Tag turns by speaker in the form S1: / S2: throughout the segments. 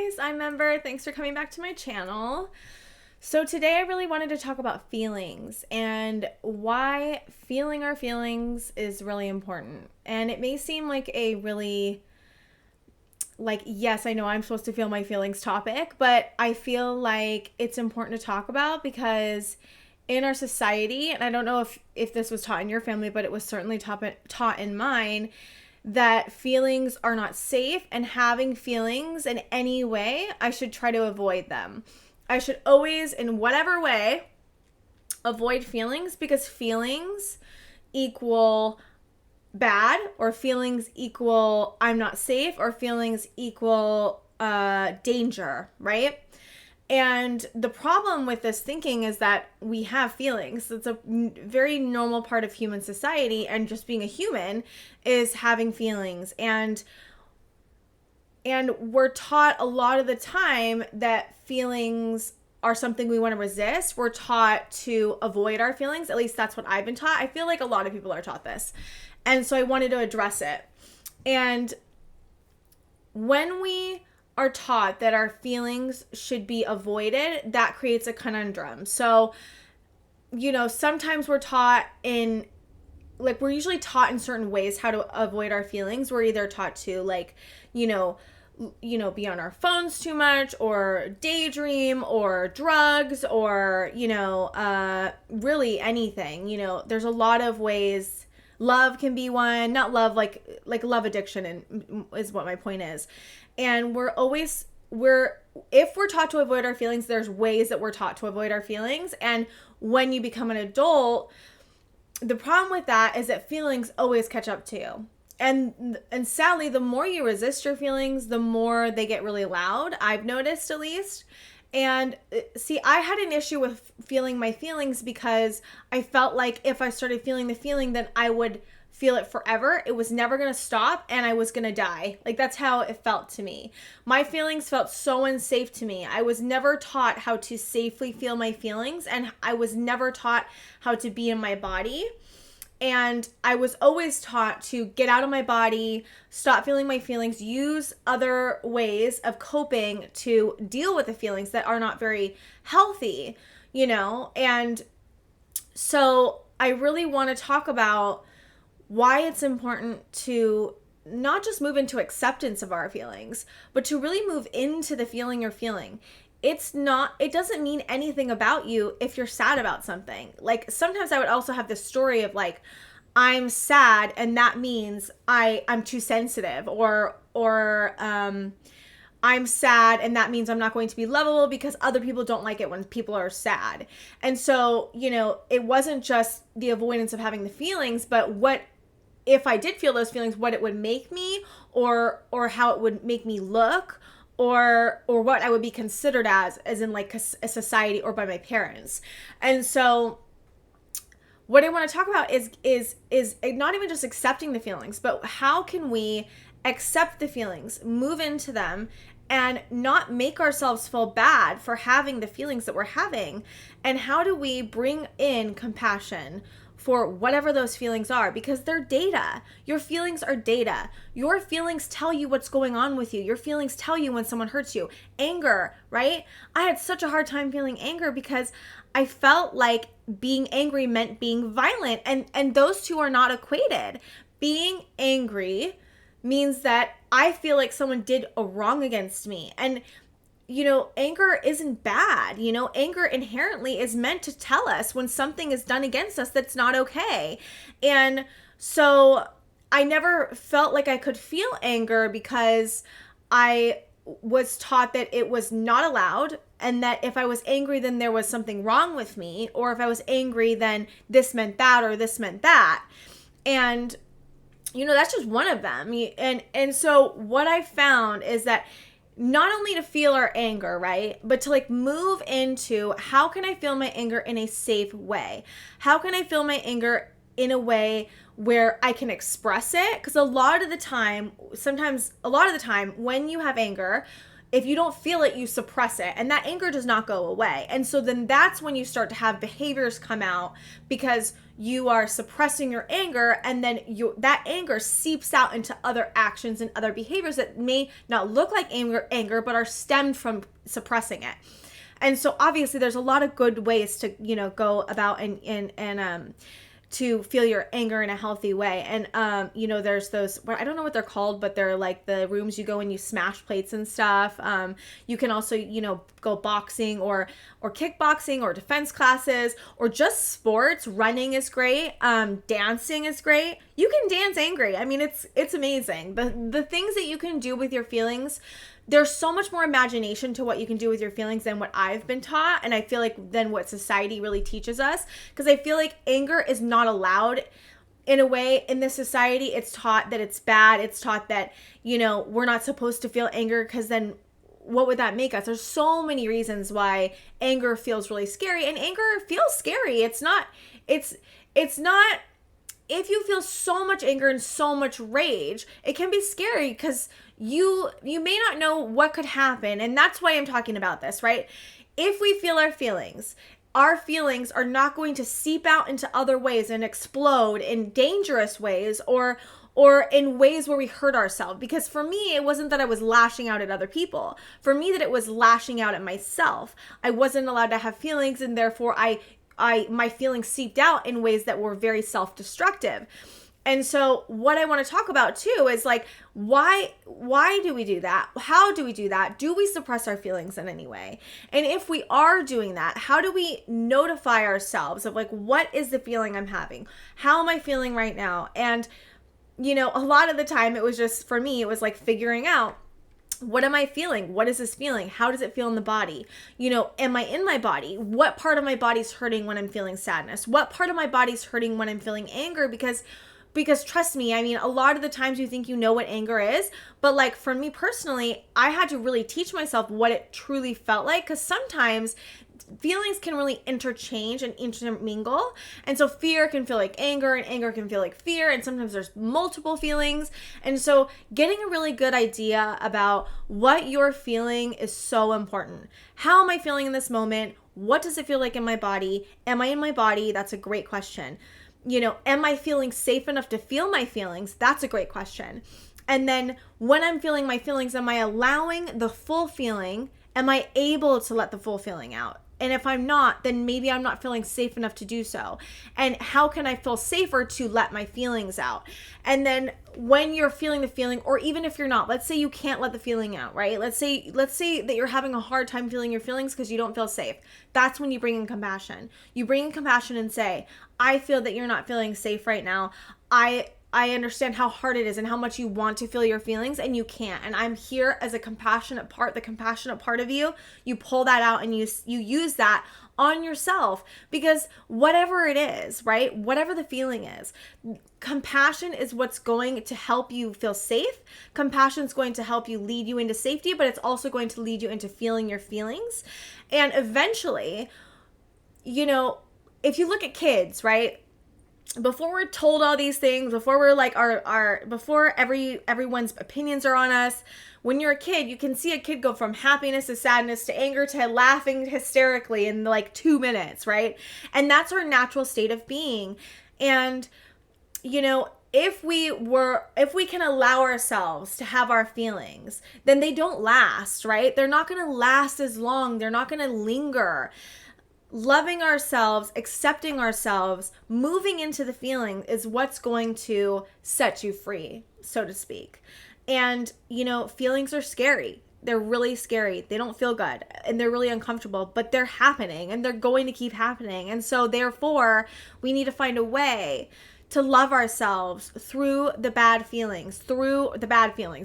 S1: guys, I'm Ember. Thanks for coming back to my channel. So today I really wanted to talk about feelings and why feeling our feelings is really important. And it may seem like a really yes, I know I'm supposed to feel my feelings topic, but I feel like it's important to talk about because in our society, and I don't know if this was taught in your family, but it was certainly taught in mine, that feelings are not safe, and having feelings in any way, I should try to avoid them. I should always, in whatever way, avoid feelings because feelings equal bad, or feelings equal I'm not safe, or feelings equal danger, right? And the problem with this thinking is that we have feelings. It's a very normal part of human society, and just being a human is having feelings. And we're taught a lot of the time that feelings are something we want to resist. We're taught to avoid our feelings. At least that's what I've been taught. I feel like a lot of people are taught this. And so I wanted to address it. And when we are taught that our feelings should be avoided, that creates a conundrum. So, sometimes we're taught we're usually taught in certain ways how to avoid our feelings. We're either taught to be on our phones too much, or daydream, or drugs, or, really anything. There's a lot of ways. Love can be one, not love like love addiction, and is what my point is. And if we're taught to avoid our feelings, there's ways that we're taught to avoid our feelings. And when you become an adult, the problem with that is that feelings always catch up to you. And sadly, the more you resist your feelings, the more they get really loud. I've noticed, at least. And see, I had an issue with feeling my feelings because I felt like if I started feeling the feeling, then I would feel it forever. It was never going to stop, and I was going to die. That's how it felt to me. My feelings felt so unsafe to me. I was never taught how to safely feel my feelings, and I was never taught how to be in my body. And I was always taught to get out of my body, stop feeling my feelings, use other ways of coping to deal with the feelings that are not very healthy, And so I really want to talk about why it's important to not just move into acceptance of our feelings, but to really move into the feeling you're feeling. It doesn't mean anything about you if you're sad about something. Sometimes I would also have this story of I'm sad, and that means I'm too sensitive, or I'm sad, and that means I'm not going to be lovable because other people don't like it when people are sad. And so, it wasn't just the avoidance of having the feelings, but what if I did feel those feelings, what it would make me, or how it would make me look, or what I would be considered as in a society, or by my parents. And so what I want to talk about is not even just accepting the feelings, but how can we accept the feelings, move into them, and not make ourselves feel bad for having the feelings that we're having? And how do we bring in compassion for whatever those feelings are? Because they're data. Your feelings are data. Your feelings tell you what's going on with you. Your feelings tell you when someone hurts you. Anger, right? I had such a hard time feeling anger because I felt like being angry meant being violent, and those two are not equated. Being angry means that I feel like someone did a wrong against me. And anger isn't bad. Anger inherently is meant to tell us when something is done against us that's not okay. And so I never felt like I could feel anger because I was taught that it was not allowed, and that if I was angry, then there was something wrong with me, or if I was angry, then this meant that, or this meant that. And that's just one of them. And so what I found is that not only to feel our anger, right, but to move into, how can I feel my anger in a safe way? How can I feel my anger in a way where I can express it? Because a lot of the time when you have anger, if you don't feel it, you suppress it, and that anger does not go away. And so then that's when you start to have behaviors come out, because you are suppressing your anger, and then that anger seeps out into other actions and other behaviors that may not look like anger, but are stemmed from suppressing it. And so obviously there's a lot of good ways to, go about and to feel your anger in a healthy way. And, there's those, I don't know what they're called, but they're like the rooms you go and you smash plates and stuff. You can also, go boxing or kickboxing or defense classes, or just sports. Running is great. Dancing is great. You can dance angry. I mean, it's amazing. The things that you can do with your feelings, there's so much more imagination to what you can do with your feelings than what I've been taught. And I feel like than what society really teaches us. Because I feel like anger is not allowed in a way in this society. It's taught that it's bad. It's taught that, we're not supposed to feel anger, because then what would that make us? There's so many reasons why anger feels really scary. And anger feels scary. It's not, if you feel so much anger and so much rage, it can be scary, because you may not know what could happen. And that's why I'm talking about this, right? If we feel our feelings are not going to seep out into other ways and explode in dangerous ways, or in ways where we hurt ourselves. Because for me, it wasn't that I was lashing out at other people. For me, that it was lashing out at myself. I wasn't allowed to have feelings, and therefore my feelings seeped out in ways that were very self-destructive. And so what I want to talk about too is like, why do we do that? How do we do that? Do we suppress our feelings in any way? And if we are doing that, how do we notify ourselves of like, what is the feeling I'm having? How am I feeling right now? And, a lot of the time it was just, for me, it was like figuring out, what am I feeling? What is this feeling? How does it feel in the body? Am I in my body? What part of my body's hurting when I'm feeling sadness? What part of my body's hurting when I'm feeling anger? Because trust me, I mean, a lot of the times you think you know what anger is, but like for me personally, I had to really teach myself what it truly felt like, because sometimes feelings can really interchange and intermingle. And so fear can feel like anger, and anger can feel like fear, and sometimes there's multiple feelings. And so getting a really good idea about what you're feeling is so important. How am I feeling in this moment? What does it feel like in my body? Am I in my body? That's a great question. Am I feeling safe enough to feel my feelings? That's a great question. And then when I'm feeling my feelings, am I allowing the full feeling? Am I able to let the full feeling out? And if I'm not, then maybe I'm not feeling safe enough to do so. And how can I feel safer to let my feelings out? And then when you're feeling the feeling, or even if you're not, let's say you can't let the feeling out, right? Let's say that you're having a hard time feeling your feelings because you don't feel safe. That's when you bring in compassion. You bring in compassion and say, I feel that you're not feeling safe right now. I understand how hard it is and how much you want to feel your feelings, and you can't. And I'm here as a compassionate part, the compassionate part of you. You pull that out and you use that on yourself, because whatever it is, right? Whatever the feeling is, compassion is what's going to help you feel safe. Compassion is going to help you lead you into safety, but it's also going to lead you into feeling your feelings. And eventually, if you look at kids, right? Before we're told all these things, before we're like before everyone's opinions are on us, when you're a kid, you can see a kid go from happiness to sadness to anger to laughing hysterically in like 2 minutes, right? And that's our natural state of being. And if we can allow ourselves to have our feelings, then they don't last, right? They're not going to last as long. They're not going to linger. Loving ourselves, accepting ourselves, moving into the feeling is what's going to set you free, so to speak. And, feelings are scary. They're really scary. They don't feel good and they're really uncomfortable, but they're happening and they're going to keep happening. And so therefore, we need to find a way to love ourselves through the bad feelings,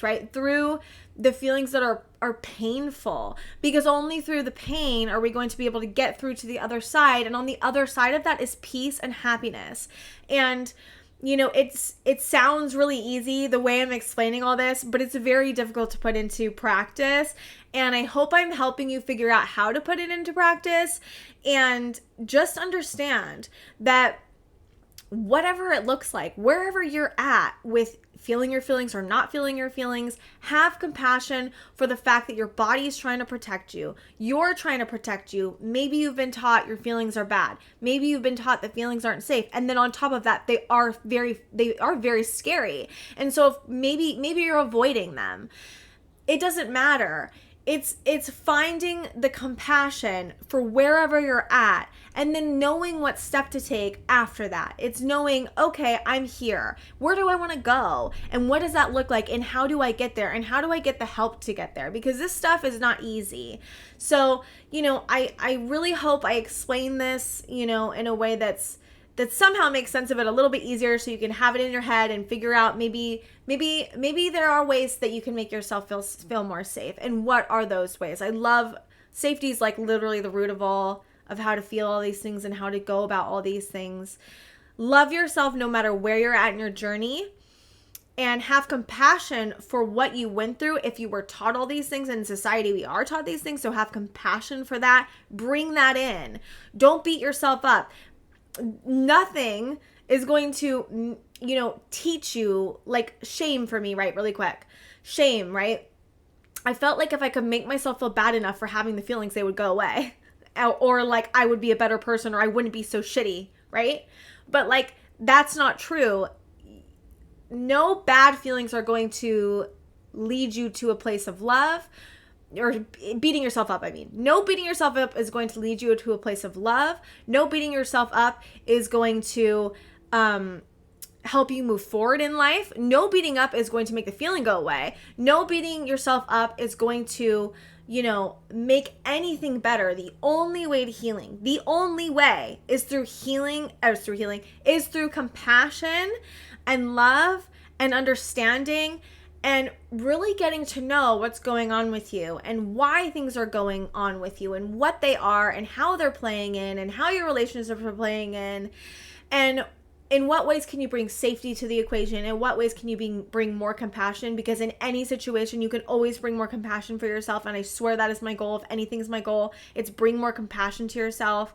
S1: right? Through the feelings that are painful, because only through the pain are we going to be able to get through to the other side. And on the other side of that is peace and happiness. And it sounds really easy the way I'm explaining all this, but it's very difficult to put into practice. And I hope I'm helping you figure out how to put it into practice, and just understand that whatever it looks like, wherever you're at with feeling your feelings or not feeling your feelings. Have compassion for the fact that your body is trying to protect you. You're trying to protect you. Maybe you've been taught your feelings are bad. Maybe you've been taught that feelings aren't safe. And then on top of that, they are very scary. And so if maybe you're avoiding them. It doesn't matter. It's finding the compassion for wherever you're at and then knowing what step to take after that. It's knowing, okay, I'm here. Where do I want to go? And what does that look like? And how do I get there? And how do I get the help to get there? Because this stuff is not easy. So, I really hope I explain this, in a way that somehow makes sense of it a little bit easier, so you can have it in your head and figure out maybe there are ways that you can make yourself feel more safe. And what are those ways? I love safety is like literally the root of how to feel all these things and how to go about all these things. Love yourself no matter where you're at in your journey, and have compassion for what you went through. If you were taught all these things in society, we are taught these things, so have compassion for that. Bring that in. Don't beat yourself up. Nothing is going to, teach you, like shame for me, right? Really quick. Shame, right? I felt like if I could make myself feel bad enough for having the feelings, they would go away. Or like I would be a better person, or I wouldn't be so shitty, right? But like, that's not true. No bad feelings are going to lead you to a place of love. Or beating yourself up, No beating yourself up is going to lead you to a place of love. No beating yourself up is going to help you move forward in life. No beating up is going to make the feeling go away. No beating yourself up is going to, make anything better. The only way to healing, the only way is through compassion and love and understanding, and really getting to know what's going on with you and why things are going on with you and what they are and how they're playing in and how your relationships are playing in, and in what ways can you bring safety to the equation? In what ways can you bring more compassion? Because in any situation, you can always bring more compassion for yourself. And I swear that is my goal. If anything's my goal, it's bring more compassion to yourself.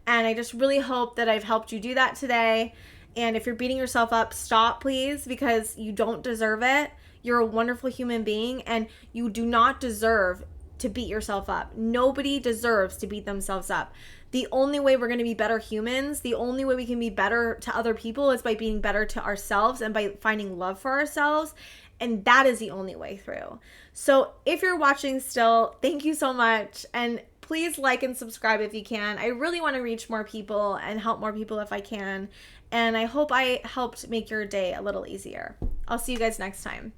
S1: And I just really hope that I've helped you do that today. And if you're beating yourself up, stop, please, because you don't deserve it. You're a wonderful human being, and you do not deserve to beat yourself up. Nobody deserves to beat themselves up. The only way we're going to be better humans, the only way we can be better to other people is by being better to ourselves and by finding love for ourselves. And that is the only way through. So if you're watching still, thank you so much. And please like and subscribe if you can. I really want to reach more people and help more people if I can. And I hope I helped make your day a little easier. I'll see you guys next time.